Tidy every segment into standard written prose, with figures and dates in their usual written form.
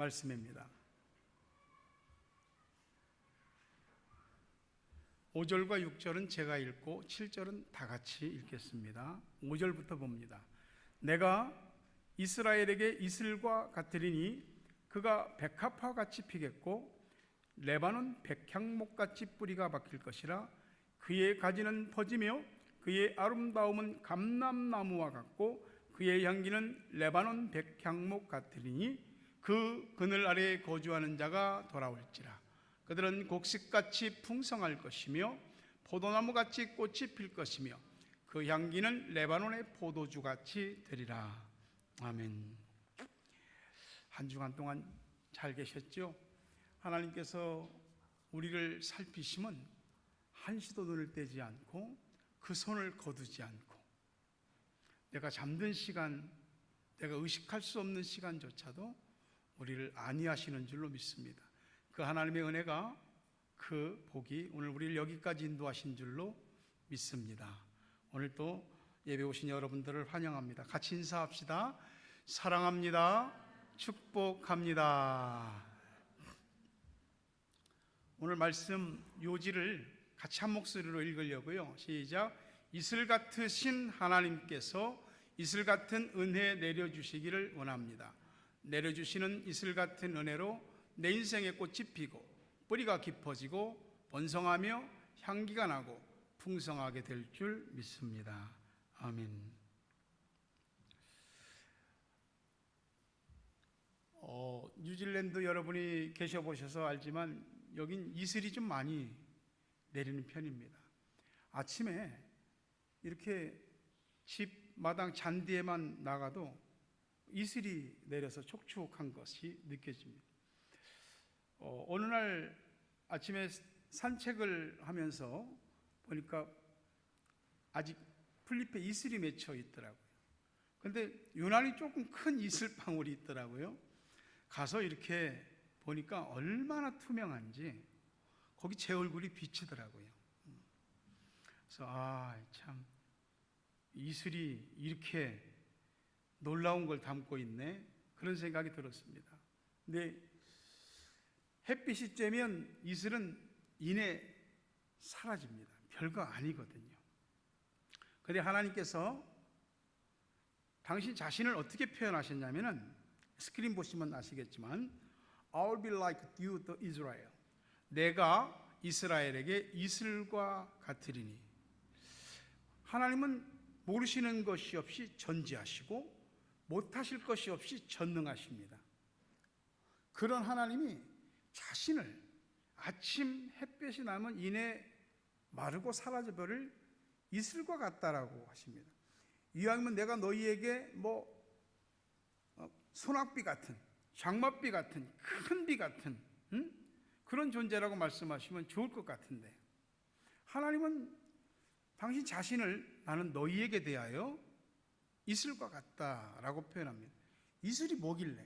말씀입니다. 5절과 6절은 제가 읽고 7절은 다 같이 읽겠습니다. 5절부터 봅니다. 내가 이스라엘에게 이슬과 같으리니 그가 백합화 같이 피겠고 레바논 백향목같이 뿌리가 박힐 것이라. 그의 가지는 퍼지며 그의 아름다움은 감람나무와 같고 그의 향기는 레바논 백향목 같으리니 그 그늘 아래에 거주하는 자가 돌아올지라. 그들은 곡식같이 풍성할 것이며 포도나무같이 꽃이 필 것이며 그 향기는 레바논의 포도주같이 되리라. 아멘. 한 주간 동안 잘 계셨죠? 하나님께서 우리를 살피심은 한시도 눈을 떼지 않고 그 손을 거두지 않고 내가 잠든 시간, 내가 의식할 수 없는 시간조차도 우리를 안위하시는 줄로 믿습니다. 그 하나님의 은혜가, 그 복이 오늘 우리를 여기까지 인도하신 줄로 믿습니다. 오늘 또 예배 오신 여러분들을 환영합니다. 같이 인사합시다. 사랑합니다. 축복합니다. 오늘 말씀 요지를 같이 한 목소리로 읽으려고요. 시작. 이슬 같으신 하나님께서 이슬 같은 은혜 내려주시기를 원합니다. 내려주시는 이슬 같은 은혜로 내 인생의 꽃이 피고 뿌리가 깊어지고 번성하며 향기가 나고 풍성하게 될 줄 믿습니다. 아멘. 뉴질랜드 여러분이 계셔보셔서 알지만 여긴 이슬이 좀 많이 내리는 편입니다. 아침에 이렇게 집 마당 잔디에만 나가도 이슬이 내려서 촉촉한 것이 느껴집니다. 어느 날 아침에 산책을 하면서 보니까 아직 풀잎에 이슬이 맺혀 있더라고요. 그런데 유난히 조금 큰 이슬방울이 있더라고요. 가서 이렇게 보니까 얼마나 투명한지 거기 제 얼굴이 비치더라고요. 그래서 참 이슬이 이렇게 놀라운 걸 담고 있네, 그런 생각이 들었습니다. 근데 햇빛이 쬐면 이슬은 이내 사라집니다. 별거 아니거든요. 그런데 하나님께서 당신 자신을 어떻게 표현하셨냐면은 스크린 보시면 아시겠지만 I'll be like you to Israel. 내가 이스라엘에게 이슬과 같으리니. 하나님은 모르시는 것이 없이 전지하시고 못하실 것이 없이 전능하십니다. 그런 하나님이 자신을 아침 햇볕이 나면 이내 마르고 사라져버릴 이슬과 같다라고 하십니다. 이왕이면 내가 너희에게 소낙비 같은, 장맛비 같은, 큰 비 같은 그런 존재라고 말씀하시면 좋을 것 같은데, 하나님은 당신 자신을 나는 너희에게 대하여 이슬과 같다라고 표현합니다. 이슬이 뭐길래?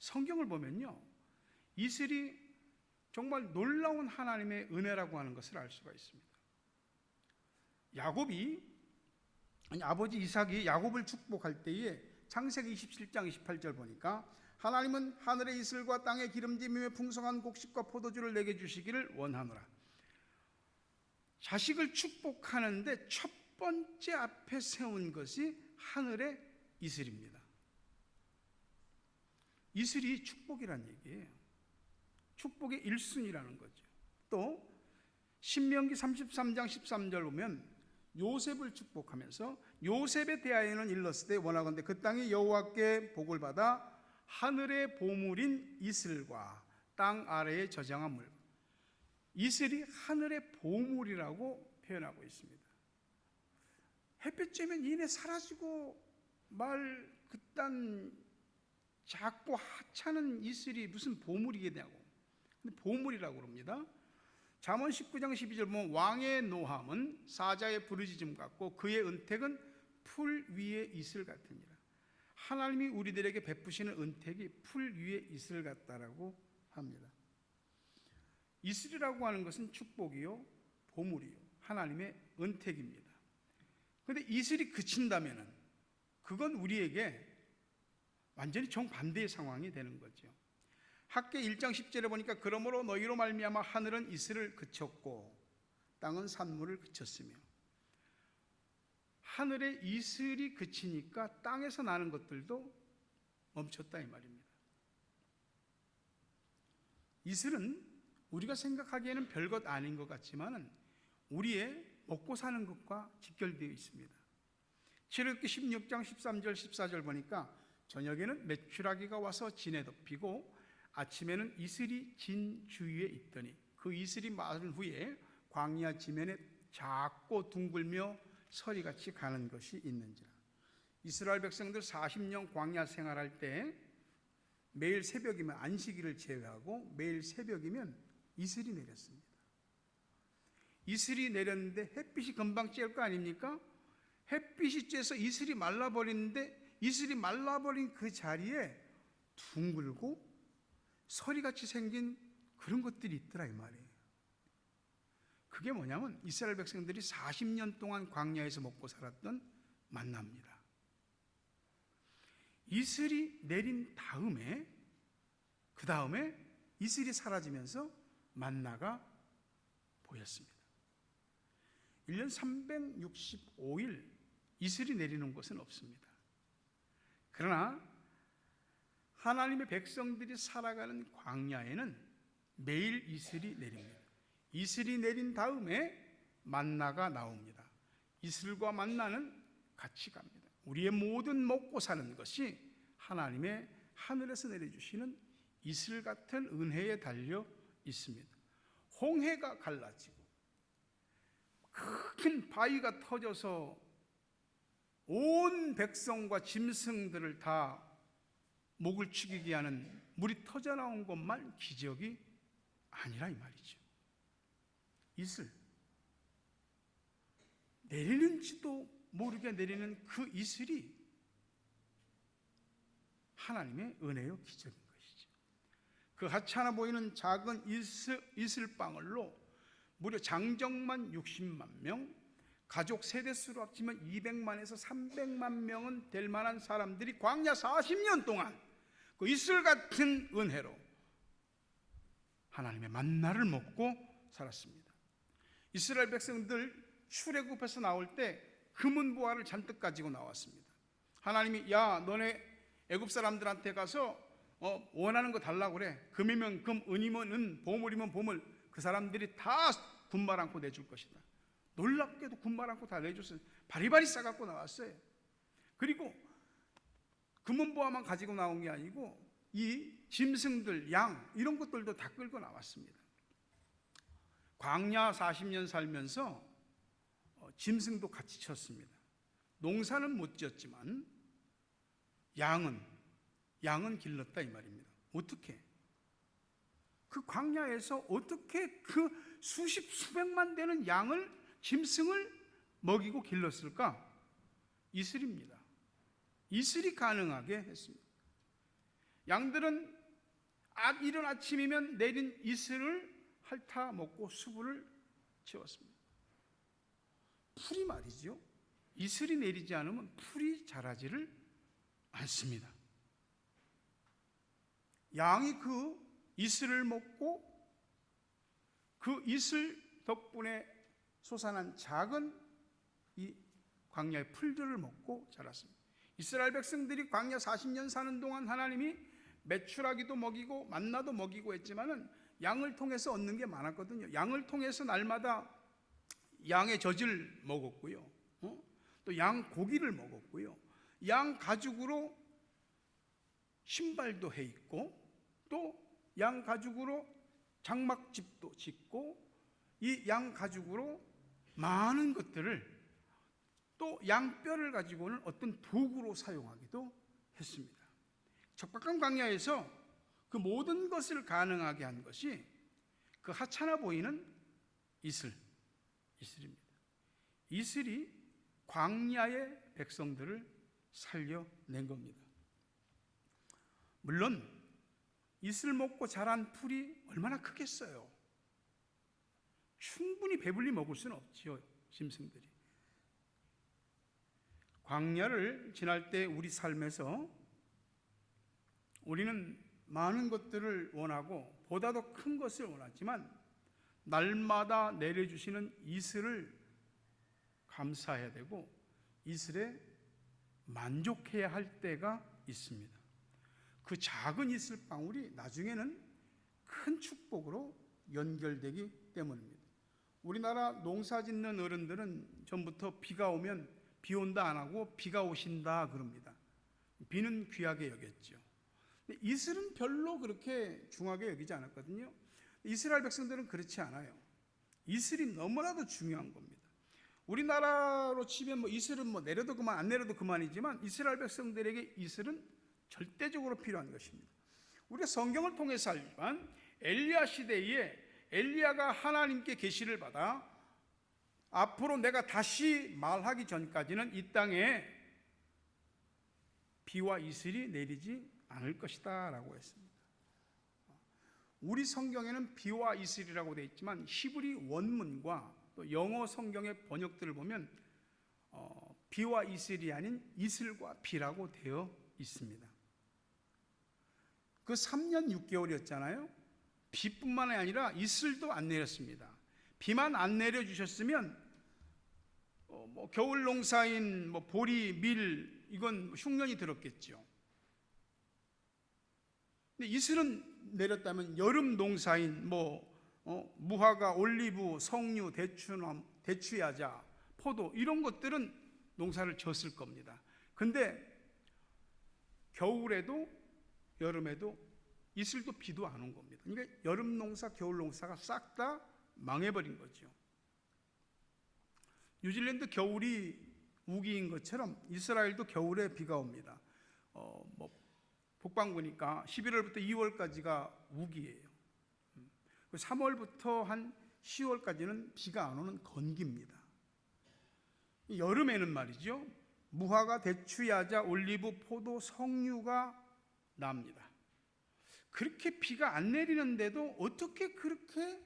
성경을 보면요, 이슬이 정말 놀라운 하나님의 은혜라고 하는 것을 알 수가 있습니다. 아버지 이삭이 야곱을 축복할 때에 창세기 27장 28절 보니까 하나님은 하늘의 이슬과 땅의 기름짐이며 풍성한 곡식과 포도주를 내게 주시기를 원하노라. 자식을 축복하는데 첫 번째 앞에 세운 것이 하늘의 이슬입니다. 이슬이 축복이란 얘기예요. 축복의 1순위라는 거죠. 또 신명기 33장 13절 보면 요셉을 축복하면서 요셉에 대하여는 일렀으되 원하건대 그 땅이 여호와께 복을 받아 하늘의 보물인 이슬과 땅 아래에 저장한 물. 이슬이 하늘의 보물이라고 표현하고 있습니다. 햇빛 쬐면 이내 사라지고 말 그딴 작고 하찮은 이슬이 무슨 보물이겠냐고. 근데 보물이라고 그럽니다. 잠언 19장 12절 보면 왕의 노함은 사자의 부르짖음 같고 그의 은택은 풀 위의 이슬 같으니라. 하나님이 우리들에게 베푸시는 은택이 풀 위의 이슬 같다라고 합니다. 이슬이라고 하는 것은 축복이요, 보물이요, 하나님의 은택입니다. 그런데 이슬이 그친다면은 그건 우리에게 완전히 정반대의 상황이 되는 거죠. 학개 1장 10절에 보니까 그러므로 너희로 말미암아 하늘은 이슬을 그쳤고 땅은 산물을 그쳤으며, 하늘의 이슬이 그치니까 땅에서 나는 것들도 멈췄다 이 말입니다. 이슬은 우리가 생각하기에는 별것 아닌 것 같지만 우리의 먹고 사는 것과 직결되어 있습니다. 출애굽기 16장 13절 14절 보니까 저녁에는 메추라기가 와서 진에 덮이고 아침에는 이슬이 진 주위에 있더니 그 이슬이 마른 후에 광야 지면에 작고 둥글며 서리같이 가는 것이 있는지라. 이스라엘 백성들 40년 광야 생활할 때 매일 새벽이면, 안식일을 제외하고 매일 새벽이면 이슬이 내렸습니다. 이슬이 내렸는데 햇빛이 금방 쬐을 거 아닙니까? 햇빛이 쬐서 이슬이 말라버리는데 이슬이 말라버린 그 자리에 둥글고 서리같이 생긴 그런 것들이 있더라 이 말이에요. 그게 뭐냐면 이스라엘 백성들이 40년 동안 광야에서 먹고 살았던 만나입니다. 이슬이 내린 다음에, 그 다음에 이슬이 사라지면서 만나가 보였습니다. 1년 365일 이슬이 내리는 곳은 없습니다. 그러나 하나님의 백성들이 살아가는 광야에는 매일 이슬이 내립니다. 이슬이 내린 다음에 만나가 나옵니다. 이슬과 만나는 같이 갑니다. 우리의 모든 먹고 사는 것이 하나님의 하늘에서 내려주시는 이슬 같은 은혜에 달려 있습니다. 홍해가 갈라지고 큰 바위가 터져서 온 백성과 짐승들을 다 목을 축이게 하는 물이 터져 나온 것만 기적이 아니라 이 말이죠. 이슬, 내리는지도 모르게 내리는 그 이슬이 하나님의 은혜요 기적인 것이죠. 그 하찮아 보이는 작은 이슬방울로 무려 장정만 60만 명, 가족 세대수로 합치면 200만에서 300만 명은 될 만한 사람들이 광야 40년 동안 그 이슬 같은 은혜로 하나님의 만나를 먹고 살았습니다. 이스라엘 백성들 출애굽에서 나올 때 금은 보화를 잔뜩 가지고 나왔습니다. 하나님이 야 너네 애굽 사람들한테 가서 원하는 거 달라고 그래. 금이면 금, 은이면 은, 보물이면 보물. 그 사람들이 다 군말 않고 내줄 것이다. 놀랍게도 군말 않고 다 내줬어요. 바리바리 싸갖고 나왔어요. 그리고 금은 보화만 가지고 나온 게 아니고 이 짐승들, 양 이런 것들도 다 끌고 나왔습니다. 광야 40년 살면서 짐승도 같이 쳤습니다. 농사는 못 지었지만 양은 길렀다 이 말입니다. 어떻게? 그 광야에서 어떻게 그 수십 수백만 되는 양을, 짐승을 먹이고 길렀을까? 이슬입니다. 이슬이 가능하게 했습니다. 양들은 이른 아침이면 내린 이슬을 핥아 먹고 수분을 채웠습니다. 풀이 말이죠. 이슬이 내리지 않으면 풀이 자라지를 않습니다. 양이 그 이슬을 먹고 그 이슬 덕분에 솟아난 작은 이 광야의 풀들을 먹고 자랐습니다. 이스라엘 백성들이 광야 40년 사는 동안 하나님이 메추라기도 먹이고 만나도 먹이고 했지만은 양을 통해서 얻는 게 많았거든요. 양을 통해서 날마다 양의 젖을 먹었고요. 또 양 고기를 먹었고요. 양 가죽으로 신발도 해 입고 또 양 가죽으로 장막집도 짓고 이 양 가죽으로 많은 것들을 또 양뼈를 가지고는 어떤 도구로 사용하기도 했습니다. 척박한 광야에서 그 모든 것을 가능하게 한 것이 그 하찮아 보이는 이슬입니다. 이슬이 광야의 백성들을 살려낸 겁니다. 물론 이슬 먹고 자란 풀이 얼마나 크겠어요. 충분히 배불리 먹을 수는 없지요, 짐승들이. 광야를 지날 때 우리 삶에서 우리는 많은 것들을 원하고 보다도 큰 것을 원하지만 날마다 내려주시는 이슬을 감사해야 되고 이슬에 만족해야 할 때가 있습니다. 그 작은 이슬방울이 나중에는 큰 축복으로 연결되기 때문입니다. 우리나라 농사 짓는 어른들은 전부터 비가 오면 비 온다 안 하고 비가 오신다 그럽니다. 비는 귀하게 여겼죠. 이슬은 별로 그렇게 중하게 여기지 않았거든요. 이스라엘 백성들은 그렇지 않아요. 이슬이 너무나도 중요한 겁니다. 우리나라로 치면 이슬은 내려도 그만 안 내려도 그만이지만 이스라엘 백성들에게 이슬은 절대적으로 필요한 것입니다. 우리가 성경을 통해서 알지만 엘리야 시대에 엘리야가 하나님께 계시를 받아 앞으로 내가 다시 말하기 전까지는 이 땅에 비와 이슬이 내리지 않을 것이다 라고 했습니다. 우리 성경에는 비와 이슬이라고 되어 있지만 히브리 원문과 또 영어 성경의 번역들을 보면 비와 이슬이 아닌 이슬과 비라고 되어 있습니다. 그 3년 6개월이었잖아요. 비뿐만 아니라 이슬도 안 내렸습니다. 비만 안 내려주셨으면 겨울 농사인 보리, 밀 이건 흉년이 들었겠죠. 근데 이슬은 내렸다면 여름 농사인 무화과, 올리브, 석류, 대추야자, 포도 이런 것들은 농사를 졌을 겁니다. 근데 겨울에도 여름에도 이슬도 비도 안 온 겁니다. 그러니까 여름 농사, 겨울 농사가 싹 다 망해버린 거죠. 뉴질랜드 겨울이 우기인 것처럼 이스라엘도 겨울에 비가 옵니다. 북반구니까 11월부터 2월까지가 우기예요. 3월부터 한 10월까지는 비가 안 오는 건기입니다. 여름에는 말이죠. 무화과, 대추, 야자, 올리브, 포도, 석류가 납니다. 그렇게 비가 안 내리는데도 어떻게 그렇게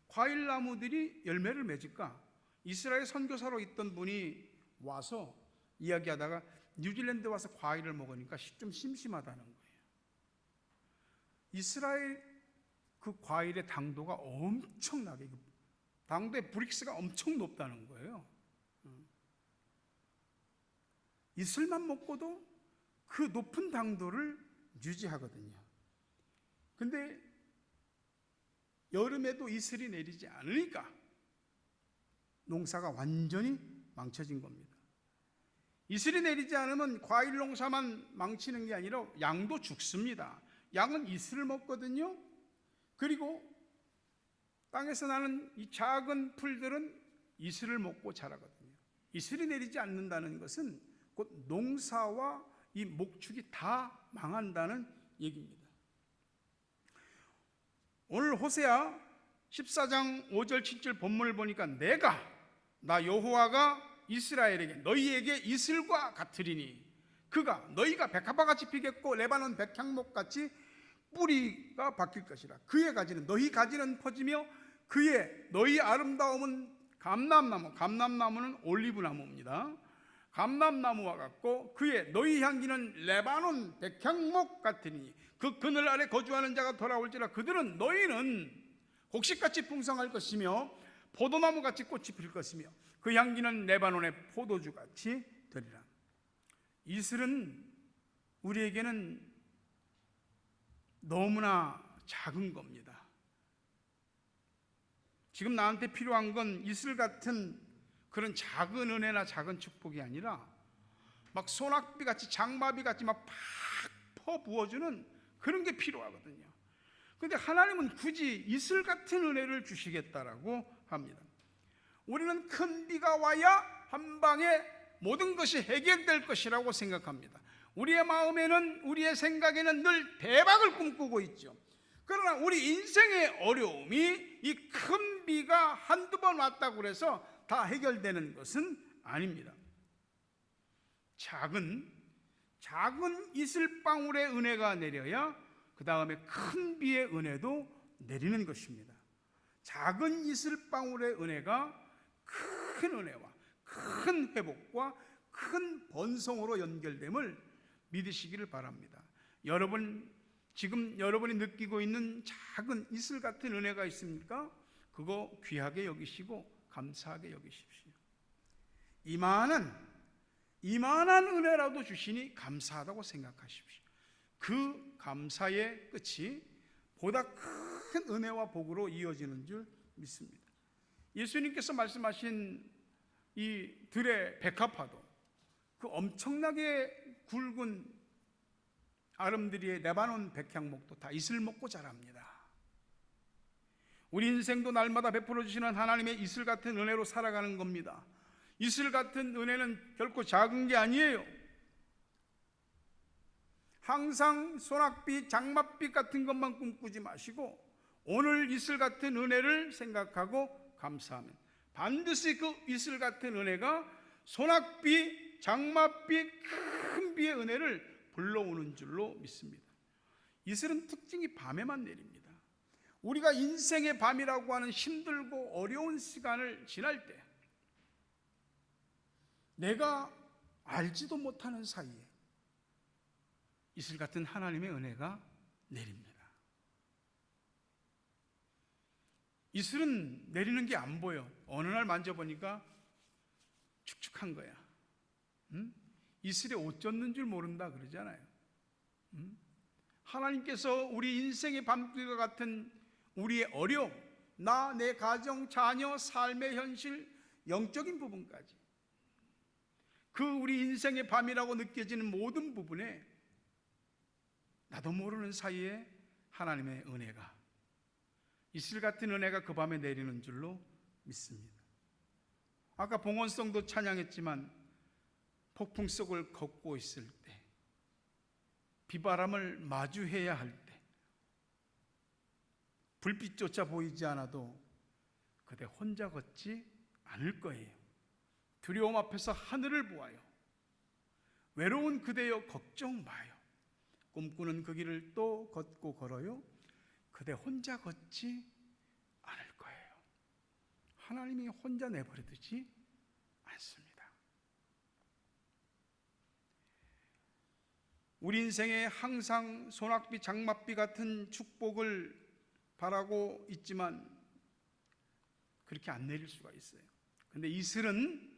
과일나무들이 열매를 맺을까? 이스라엘 선교사로 있던 분이 와서 이야기하다가 뉴질랜드 와서 과일을 먹으니까 좀 심심하다는 거예요. 이스라엘 그 과일의 당도가 엄청나게, 당도의 브릭스가 엄청 높다는 거예요. 이슬만 먹고도 그 높은 당도를 유지하거든요. 근데 여름에도 이슬이 내리지 않으니까 농사가 완전히 망쳐진 겁니다. 이슬이 내리지 않으면 과일 농사만 망치는 게 아니라 양도 죽습니다. 양은 이슬을 먹거든요. 그리고 땅에서 나는 이 작은 풀들은 이슬을 먹고 자라거든요. 이슬이 내리지 않는다는 것은 곧 농사와 이 목축이 다 망한다는 얘기입니다. 오늘 호세아 14장 5절 7절 본문을 보니까 나 여호와가 이스라엘에게 너희에게 이슬과 같으리니 그가 너희가 백합화같이 피겠고 레바논 백향목같이 뿌리가 바뀔 것이라. 그의 가지는 너희 가지는 퍼지며 그의 너희 아름다움은 감람나무는 올리브나무입니다. 감람나무와 같고 그의 너희 향기는 레바논 백향목 같으니 그 그늘 아래 거주하는 자가 돌아올지라. 그들은 너희는 곡식같이 풍성할 것이며 포도나무같이 꽃이 필 것이며 그 향기는 레바논의 포도주같이 되리라. 이슬은 우리에게는 너무나 작은 겁니다. 지금 나한테 필요한 건 이슬 같은 그런 작은 은혜나 작은 축복이 아니라 막 소낙비같이 장마비같이 막 팍 퍼부어주는 그런 게 필요하거든요. 그런데 하나님은 굳이 이슬 같은 은혜를 주시겠다라고 합니다. 우리는 큰 비가 와야 한 방에 모든 것이 해결될 것이라고 생각합니다. 우리의 마음에는, 우리의 생각에는 늘 대박을 꿈꾸고 있죠. 그러나 우리 인생의 어려움이 이 큰 비가 한두 번 왔다고 해서 다 해결되는 것은 아닙니다. 작은 이슬방울의 은혜가 내려야 그 다음에 큰 비의 은혜도 내리는 것입니다. 작은 이슬방울의 은혜가 큰 은혜와 큰 회복과 큰 번성으로 연결됨을 믿으시기를 바랍니다. 지금 여러분이 느끼고 있는 작은 이슬 같은 은혜가 있습니까? 그거 귀하게 여기시고 감사하게 여기십시오. 이만한 은혜라도 주시니 감사하다고 생각하십시오. 그 감사의 끝이 보다 큰 은혜와 복으로 이어지는 줄 믿습니다. 예수님께서 말씀하신 이 들의 백합화도 그 엄청나게 굵은 아름드리의 레바논 백향목도 다 이슬 먹고 자랍니다. 우리 인생도 날마다 베풀어 주시는 하나님의 이슬 같은 은혜로 살아가는 겁니다. 이슬 같은 은혜는 결코 작은 게 아니에요. 항상 소낙빛, 장맛빛 같은 것만 꿈꾸지 마시고 오늘 이슬 같은 은혜를 생각하고 감사하면 반드시 그 이슬 같은 은혜가 소낙빛, 장맛빛, 큰 비의 은혜를 불러오는 줄로 믿습니다. 이슬은 특징이 밤에만 내립니다. 우리가 인생의 밤이라고 하는 힘들고 어려운 시간을 지날 때 내가 알지도 못하는 사이에 이슬 같은 하나님의 은혜가 내립니다. 이슬은 내리는 게 안 보여. 어느 날 만져보니까 축축한 거야. 이슬에 옷 젖는 줄 모른다 그러잖아요. 하나님께서 우리 인생의 밤길과 같은 우리의 어려움, 나, 내 가정, 자녀, 삶의 현실, 영적인 부분까지 그 우리 인생의 밤이라고 느껴지는 모든 부분에 나도 모르는 사이에 하나님의 은혜가, 이슬 같은 은혜가 그 밤에 내리는 줄로 믿습니다. 아까 봉헌성도 찬양했지만 폭풍 속을 걷고 있을 때, 비바람을 마주해야 할 때, 불빛조차 보이지 않아도 그대 혼자 걷지 않을 거예요. 두려움 앞에서 하늘을 보아요. 외로운 그대여 걱정 마요. 꿈꾸는 그 길을 또 걷고 걸어요. 그대 혼자 걷지 않을 거예요. 하나님이 혼자 내버려두지 않습니다. 우리 인생에 항상 소낙비, 장맛비 같은 축복을 바라고 있지만 그렇게 안 내릴 수가 있어요. 근데 이슬은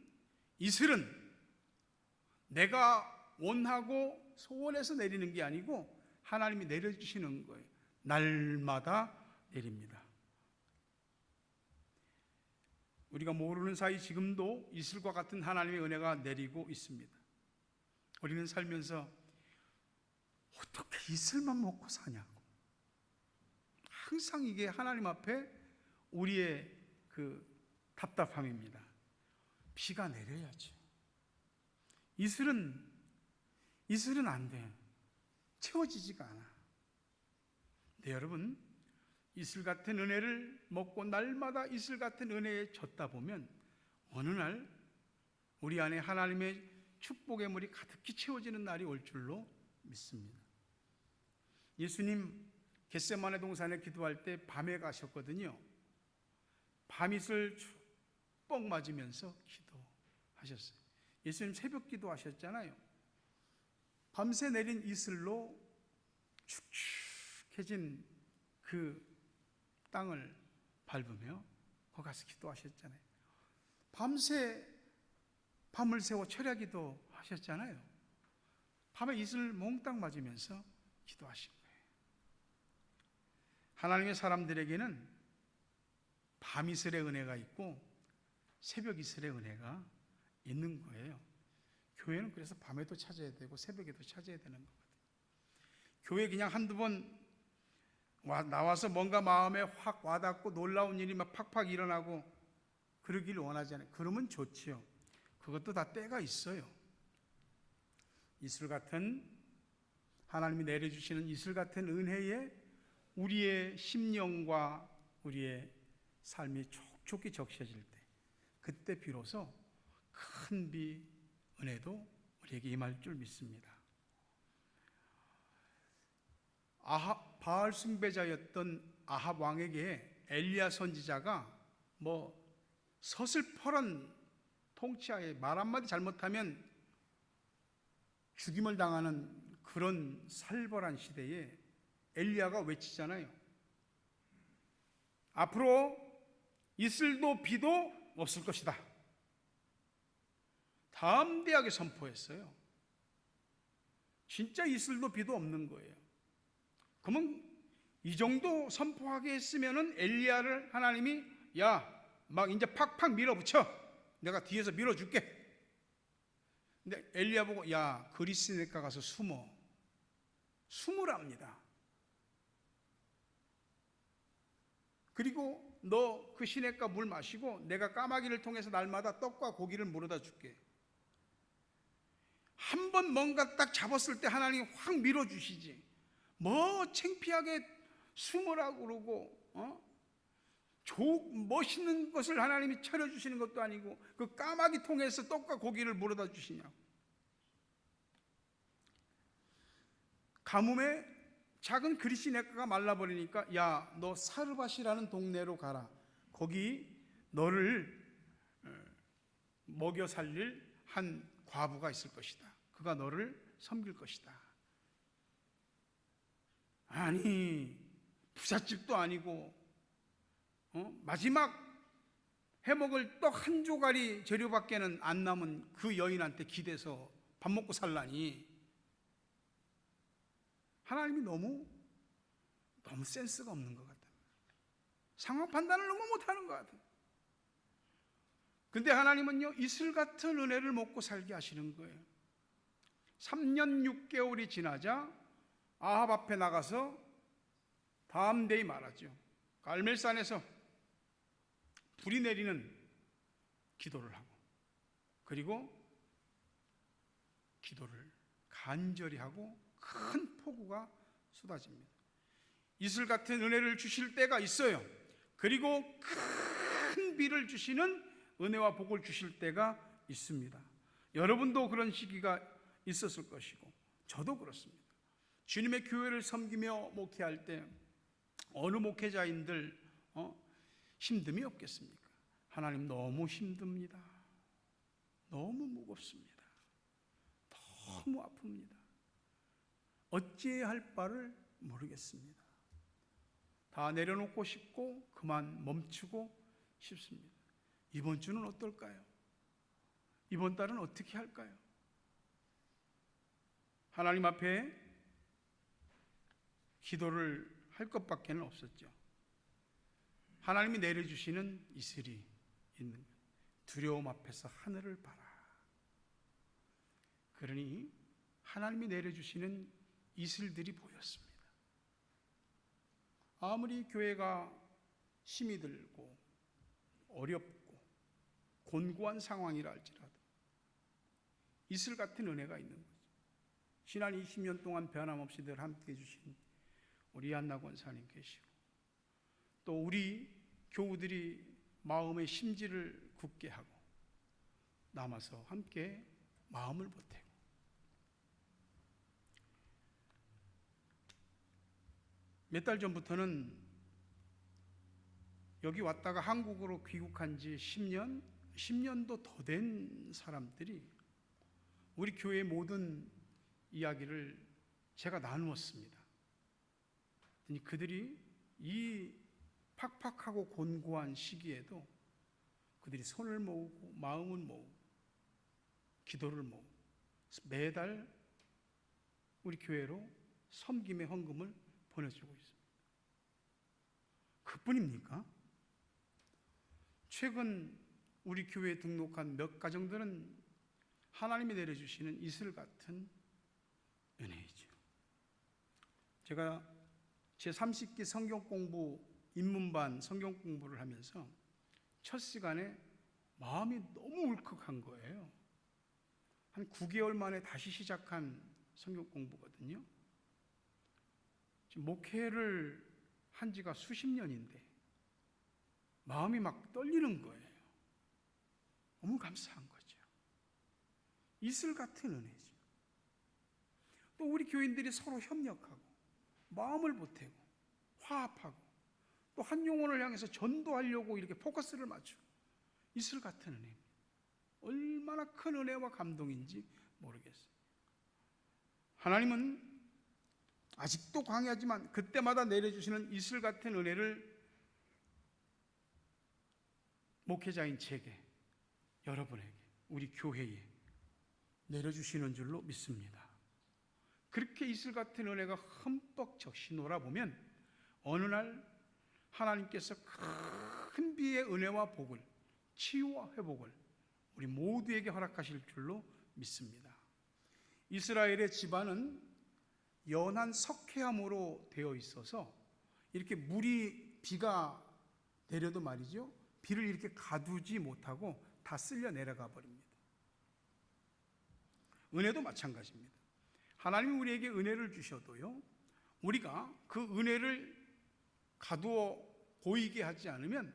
내가 원하고 소원해서 내리는 게 아니고 하나님이 내려주시는 거예요. 날마다 내립니다. 우리가 모르는 사이 지금도 이슬과 같은 하나님의 은혜가 내리고 있습니다. 우리는 살면서 어떻게 이슬만 먹고 사냐고, 항상 이게 하나님 앞에 우리의 그 답답함입니다. 비가 내려야죠. 이슬은 안 돼. 채워지지가 않아. 네, 여러분, 이슬 같은 은혜를 먹고 날마다 이슬 같은 은혜에 젖다 보면 어느 날 우리 안에 하나님의 축복의 물이 가득히 채워지는 날이 올 줄로 믿습니다. 예수님 겟세마네 동산에 기도할 때 밤에 가셨거든요. 밤이슬 뻑 맞으면서 기도하셨어요. 예수님 새벽 기도하셨잖아요. 밤새 내린 이슬로 축축해진 그 땅을 밟으며 거기 가서 기도하셨잖아요. 밤새 밤을 새워 철야 기도하셨잖아요. 밤에 이슬 몽땅 맞으면서 기도하신 거예요. 하나님의 사람들에게는 밤 이슬의 은혜가 있고 새벽 이슬의 은혜가 있는 거예요. 교회는 그래서 밤에도 찾아야 되고 새벽에도 찾아야 되는 거거든요. 교회 그냥 한두 번 나와서 뭔가 마음에 확 와닿고 놀라운 일이 막 팍팍 일어나고 그러기를 원하지 않아요. 그러면 좋지요. 그것도 다 때가 있어요. 이슬 같은 하나님이 내려주시는 이슬 같은 은혜에 우리의 심령과 우리의 삶이 촉촉히 적셔질 때, 그때 비로소 큰 비 은혜도 우리에게 임할 줄 믿습니다. 바알 숭배자였던 아합 왕에게 엘리야 선지자가 서슬퍼런 통치하에 말 한마디 잘못하면 죽임을 당하는 그런 살벌한 시대에 엘리야가 외치잖아요. 앞으로 이슬도 비도 없을 것이다. 담대하게 선포했어요. 진짜 이슬도 비도 없는 거예요. 그러면 이 정도 선포하게 했으면은 엘리야를 하나님이 막 이제 팍팍 밀어붙여. 내가 뒤에서 밀어줄게. 근데 엘리야 보고 그리스네가 가서 숨으랍니다. 그리고 너 그 시냇가 물 마시고 내가 까마귀를 통해서 날마다 떡과 고기를 물어다 줄게. 한 번 뭔가 딱 잡았을 때 하나님이 확 밀어주시지. 뭐 창피하게 숨으라고 그러고 멋있는 것을 하나님이 차려주시는 것도 아니고 그 까마귀 통해서 떡과 고기를 물어다 주시냐고. 가뭄에 작은 그리시네가가 말라버리니까 너 사르밧이라는 동네로 가라. 거기 너를 먹여 살릴 한 과부가 있을 것이다. 그가 너를 섬길 것이다. 아니, 부잣집도 아니고 마지막 해먹을 떡 한 조각이 재료밖에는 안 남은 그 여인한테 기대서 밥 먹고 살라니. 하나님이 너무 센스가 없는 것 같아요. 상황 판단을 너무 못하는 것 같아요. 근데 하나님은요, 이슬 같은 은혜를 먹고 살게 하시는 거예요. 3년 6개월이 지나자 아합 앞에 나가서 담대히 말하죠. 갈멜산에서 불이 내리는 기도를 하고, 그리고 기도를 간절히 하고 큰 폭우가 쏟아집니다. 이슬 같은 은혜를 주실 때가 있어요. 그리고 큰 비를 주시는 은혜와 복을 주실 때가 있습니다. 여러분도 그런 시기가 있었을 것이고 저도 그렇습니다. 주님의 교회를 섬기며 목회할 때 어느 목회자인들 힘듦이 없겠습니까? 하나님 너무 힘듭니다. 너무 무겁습니다. 너무 아픕니다. 어찌해야 할 바를 모르겠습니다. 다 내려놓고 싶고 그만 멈추고 싶습니다. 이번 주는 어떨까요? 이번 달은 어떻게 할까요? 하나님 앞에 기도를 할 것밖에는 없었죠. 하나님이 내려주시는 이슬이 있는 것. 두려움 앞에서 하늘을 봐라. 그러니 하나님이 내려주시는 이슬들이 보였습니다. 아무리 교회가 힘이 들고 어렵고 곤고한 상황이라 할지라도 이슬 같은 은혜가 있는 거죠. 지난 20년 동안 변함없이 늘 함께 해주신 우리 한나 권사님 계시고, 또 우리 교우들이 마음의 심지를 굳게 하고 남아서 함께 마음을 보태고, 몇 달 전부터는 여기 왔다가 한국으로 귀국한 지 10년도 더 된 사람들이 우리 교회의 모든 이야기를 제가 나누었습니다. 그들이 이 팍팍하고 곤고한 시기에도 그들이 손을 모으고 마음을 모으고 기도를 모으고 매달 우리 교회로 섬김의 헌금을 보내주고 있습니다. 그뿐입니까? 최근 우리 교회에 등록한 몇 가정들은 하나님이 내려주시는 이슬 같은 은혜이죠. 제가 제 30기 성경공부 입문반 성경공부를 하면서 첫 시간에 마음이 너무 울컥한 거예요. 한 9개월 만에 다시 시작한 성경공부거든요. 지금 목회를 한 지가 수십 년인데 마음이 막 떨리는 거예요. 너무 감사한 거죠. 이슬 같은 은혜죠. 또 우리 교인들이 서로 협력하고 마음을 보태고 화합하고 또 한 영혼을 향해서 전도하려고 이렇게 포커스를 맞추고 이슬 같은 은혜입니다. 얼마나 큰 은혜와 감동인지 모르겠어요. 하나님은 아직도 광야지만 그때마다 내려주시는 이슬 같은 은혜를 목회자인 제게, 여러분에게, 우리 교회에 내려주시는 줄로 믿습니다. 그렇게 이슬 같은 은혜가 흠뻑 적시 놀아보면 어느 날 하나님께서 큰 비의 은혜와 복을, 치유와 회복을 우리 모두에게 허락하실 줄로 믿습니다. 이스라엘의 집안은 연한 석회암으로 되어 있어서 이렇게 비가 내려도 말이죠, 비를 이렇게 가두지 못하고 다 쓸려 내려가 버립니다. 은혜도 마찬가지입니다. 하나님이 우리에게 은혜를 주셔도요, 우리가 그 은혜를 가두어 보이게 하지 않으면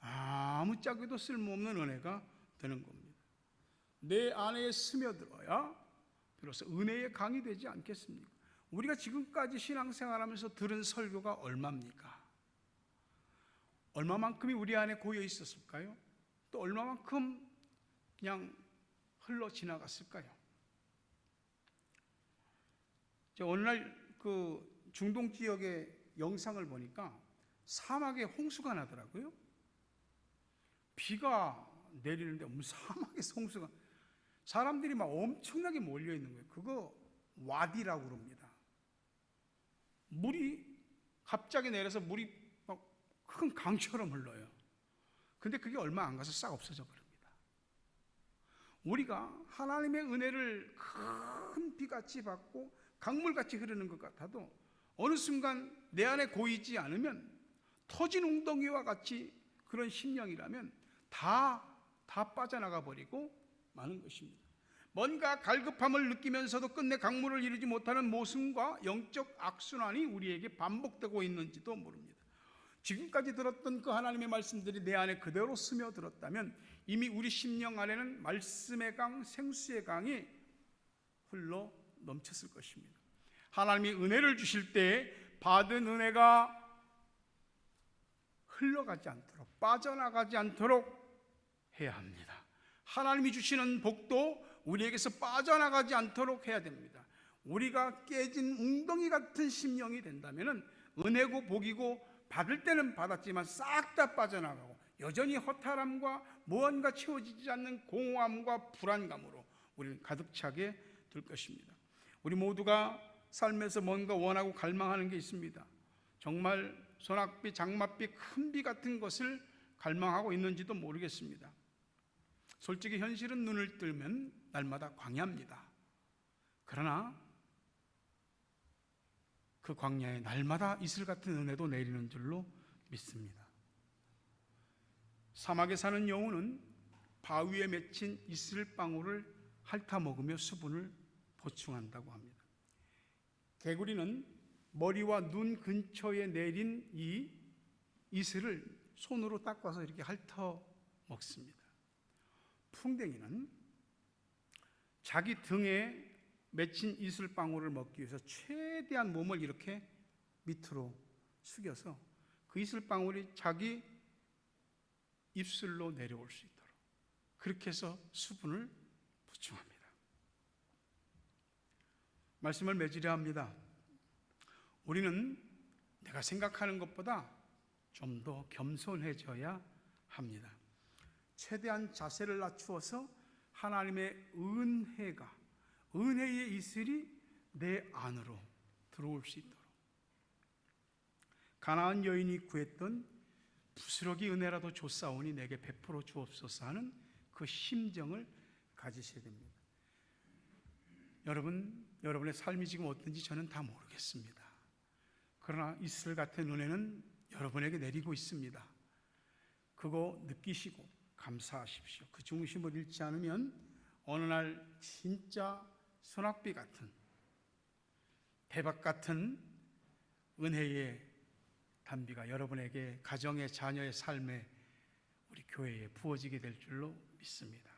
아무짝에도 쓸모없는 은혜가 되는 겁니다. 내 안에 스며들어야 비로소 은혜의 강이 되지 않겠습니까? 우리가 지금까지 신앙생활하면서 들은 설교가 얼마입니까? 얼마만큼이 우리 안에 고여 있었을까요? 또 얼마만큼 그냥 흘러 지나갔을까요? 어느 날 그 중동 지역의 영상을 보니까 사막에 홍수가 나더라고요. 비가 내리는데 사막에서 홍수가, 사람들이 막 엄청나게 몰려 있는 거예요. 그거 와디라고 그럽니다. 물이 갑자기 내려서 물이 막 큰 강처럼 흘러요. 근데 그게 얼마 안 가서 싹 없어져 버립니다. 우리가 하나님의 은혜를 큰 비같이 받고 강물같이 흐르는 것 같아도 어느 순간 내 안에 고이지 않으면 터진 웅덩이와 같이 그런 심령이라면 다 빠져나가 버리고 마는 것입니다. 뭔가 갈급함을 느끼면서도 끝내 강물을 이루지 못하는 모순과 영적 악순환이 우리에게 반복되고 있는지도 모릅니다. 지금까지 들었던 그 하나님의 말씀들이 내 안에 그대로 스며들었다면 이미 우리 심령 안에는 말씀의 강, 생수의 강이 흘러 넘쳤을 것입니다. 하나님이 은혜를 주실 때 받은 은혜가 흘러가지 않도록, 빠져나가지 않도록 해야 합니다. 하나님이 주시는 복도 우리에게서 빠져나가지 않도록 해야 됩니다. 우리가 깨진 웅덩이 같은 심령이 된다면 은혜고 복이고 받을 때는 받았지만 싹 다 빠져나가고 여전히 허탈함과 무언가 채워지지 않는 공허함과 불안감으로 우리는 가득 차게 될 것입니다. 우리 모두가 삶에서 뭔가 원하고 갈망하는 게 있습니다. 정말 소낙비, 장맛비, 큰 비 같은 것을 갈망하고 있는지도 모르겠습니다. 솔직히 현실은 눈을 뜨면 날마다 광야입니다. 그러나 그 광야에 날마다 이슬 같은 은혜도 내리는 줄로 믿습니다. 사막에 사는 여우는 바위에 맺힌 이슬방울을 핥아 먹으며 수분을 보충한다고 합니다. 개구리는 머리와 눈 근처에 내린 이 이슬을 손으로 닦아서 이렇게 핥아 먹습니다. 풍뎅이는 자기 등에 맺힌 이슬방울을 먹기 위해서 최대한 몸을 이렇게 밑으로 숙여서 그 이슬방울이 자기 입술로 내려올 수 있도록 그렇게 해서 수분을 보충합니다. 말씀을 맺으려 합니다. 우리는 내가 생각하는 것보다 좀 더 겸손해져야 합니다. 최대한 자세를 낮추어서 하나님의 은혜의 이슬이 내 안으로 들어올 수 있도록, 가나안 여인이 구했던 부스러기 은혜라도 줬사오니 내게 베풀어 주옵소서 하는 그 심정을 가지셔야 됩니다. 여러분의 삶이 지금 어떤지 저는 다 모르겠습니다. 그러나 이슬 같은 은혜는 여러분에게 내리고 있습니다. 그거 느끼시고 감사하십시오. 그 중심을 잃지 않으면 어느 날 진짜 소낙비 같은, 대박 같은 은혜의 단비가 여러분에게, 가정의, 자녀의 삶에, 우리 교회에 부어지게 될 줄로 믿습니다.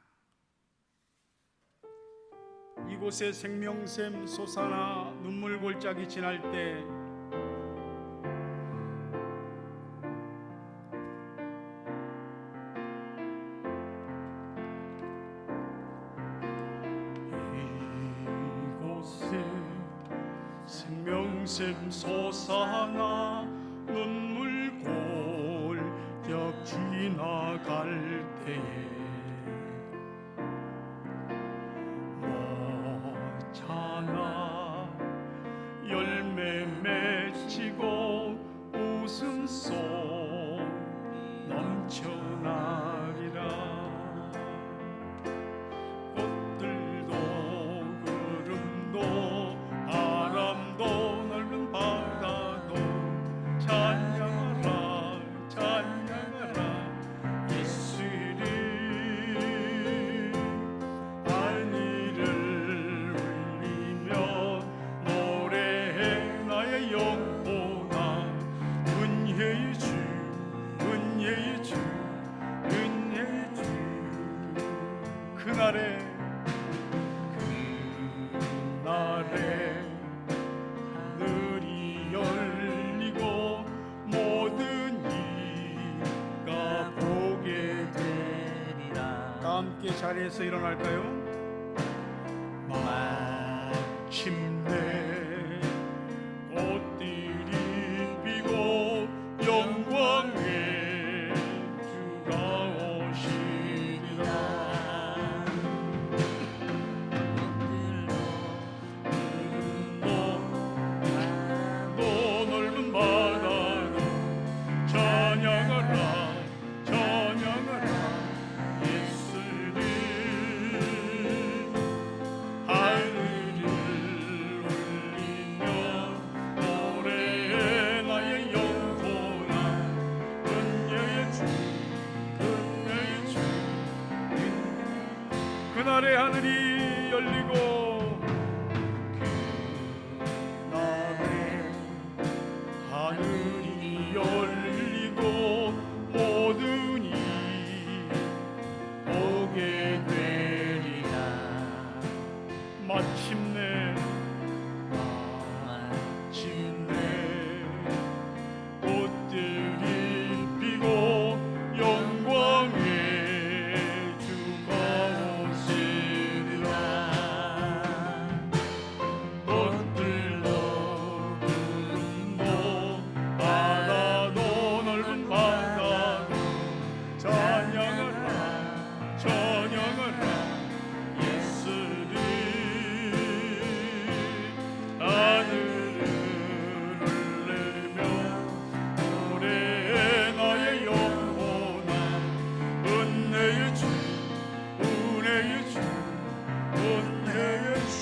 이곳에 생명샘 솟아나 눈물 골짜기 지날 때 이곳에 생명샘 솟아나 눈물 골격 지나갈 때에 모자나 열매 맺히고 웃음속 넘쳐나리라. 꽃들도 구름도 바람도 넓은 바다도 찬양하라 찬양하라 예수를. 알리를 울리며 노래해 나의 영혼아. 은혜의 주 은혜의 주 은혜의 주. 그날에 하늘이 열리고 모든 이가 보게 되리라. 다 함께 자리에서 일어날까요? 마침내 꽃들이 피고 영광의 주가 오시리라. 또 넓은 바다로 찬양하라 찬양하라 예수를. 하늘을 울리며 노래해 나의 영혼아. 은혜의 주 은혜의 주. 그날의 하늘이 열리고 하늘이 열리고 모든 이 보게 되리라. 마침내 꽃들이 피고 영광의 주가 오시리라. 꽃들도 구름도 바다도 넓은 바다도 찬양하라 찬양하라 예수를. 하늘을 울리며 노래해 나의 영혼아. 은혜의 주 은혜의 주 은혜의 주.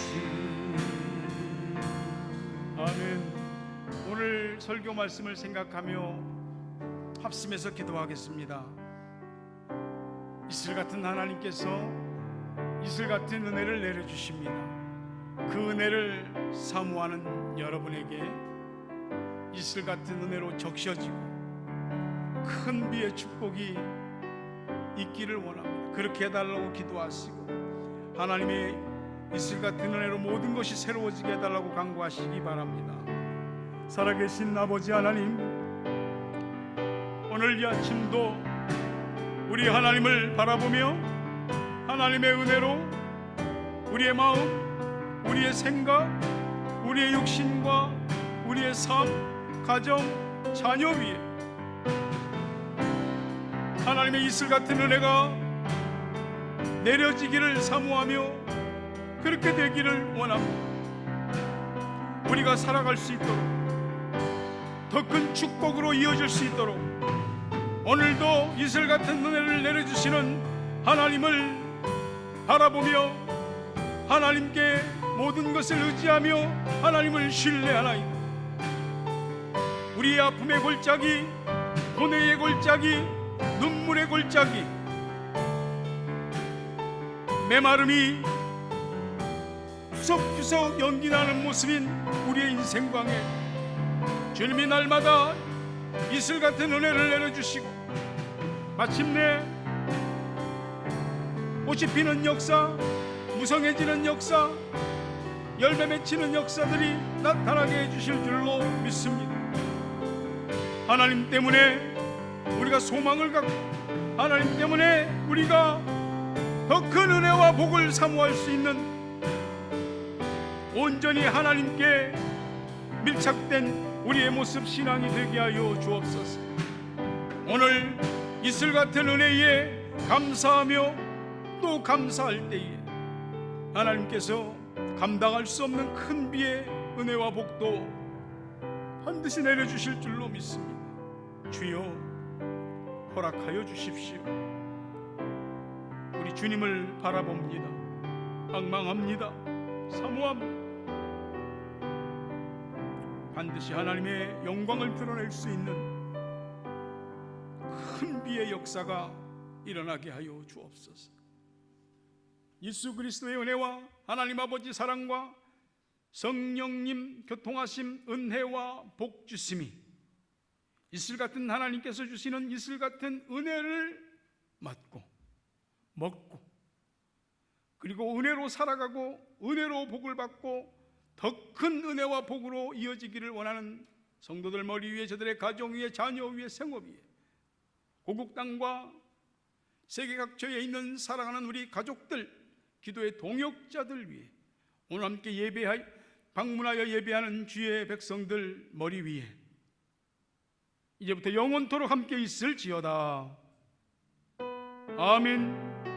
아멘. 오늘 설교 말씀을 생각하며 합심해서 기도하겠습니다. 이슬 같은 하나님께서 이슬 같은 은혜를 내려주십니다. 그 은혜를 사모하는 여러분에게 이슬 같은 은혜로 적셔지고 큰 비의 축복이 있기를 원합니다. 그렇게 해달라고 기도하시고 하나님의 이슬 같은 은혜로 모든 것이 새로워지게 해달라고 간구하시기 바랍니다. 살아계신 아버지 하나님, 오늘 이 아침도 우리 하나님을 바라보며 하나님의 은혜로 우리의 마음, 우리의 생각, 우리의 육신과 우리의 삶, 가정, 자녀 위에 하나님의 이슬 같은 은혜가 내려지기를 사모하며 그렇게 되기를 원합니다. 우리가 살아갈 수 있도록 더 큰 축복으로 이어질 수 있도록 오늘도 이슬 같은 은혜를 내려주시는 하나님을 바라보며 하나님께 모든 것을 의지하며 하나님을 신뢰하나이다. 우리의 아픔의 골짜기, 고뇌의 골짜기, 눈물의 골짜기, 메마름이 구석구석 연기나는 모습인 우리의 인생광에 주님이 날마다 이슬 같은 은혜를 내려주시고 마침내 꽃이 피는 역사, 무성해지는 역사, 열매 맺히는 역사들이 나타나게 해주실 줄로 믿습니다. 하나님 때문에 우리가 소망을 갖고 하나님 때문에 우리가 더 큰 은혜와 복을 사모할 수 있는 온전히 하나님께 밀착된 우리의 모습 신앙이 되게 하여 주옵소서. 오늘 이슬 같은 은혜에 감사하며 또 감사할 때에 하나님께서 감당할 수 없는 큰 비의 은혜와 복도 반드시 내려주실 줄로 믿습니다. 주여 허락하여 주십시오. 우리 주님을 바라봅니다. 방망합니다. 사모합니다. 반드시 하나님의 영광을 드러낼 수 있는 큰 비의 역사가 일어나게 하여 주옵소서. 예수 그리스도의 은혜와 하나님 아버지 사랑과 성령님 교통하심 은혜와 복 주심이 이슬 같은 하나님께서 주시는 이슬 같은 은혜를 맡고 먹고 그리고 은혜로 살아가고 은혜로 복을 받고 더 큰 은혜와 복으로 이어지기를 원하는 성도들 머리 위에, 저들의 가정 위에, 자녀 위에, 생업 위에, 고국 땅과 세계 각처에 있는 사랑하는 우리 가족들, 기도의 동역자들 위에, 오늘 함께 방문하여 예배하는 주의 백성들 머리 위에 이제부터 영원토록 함께 있을지어다. 아멘.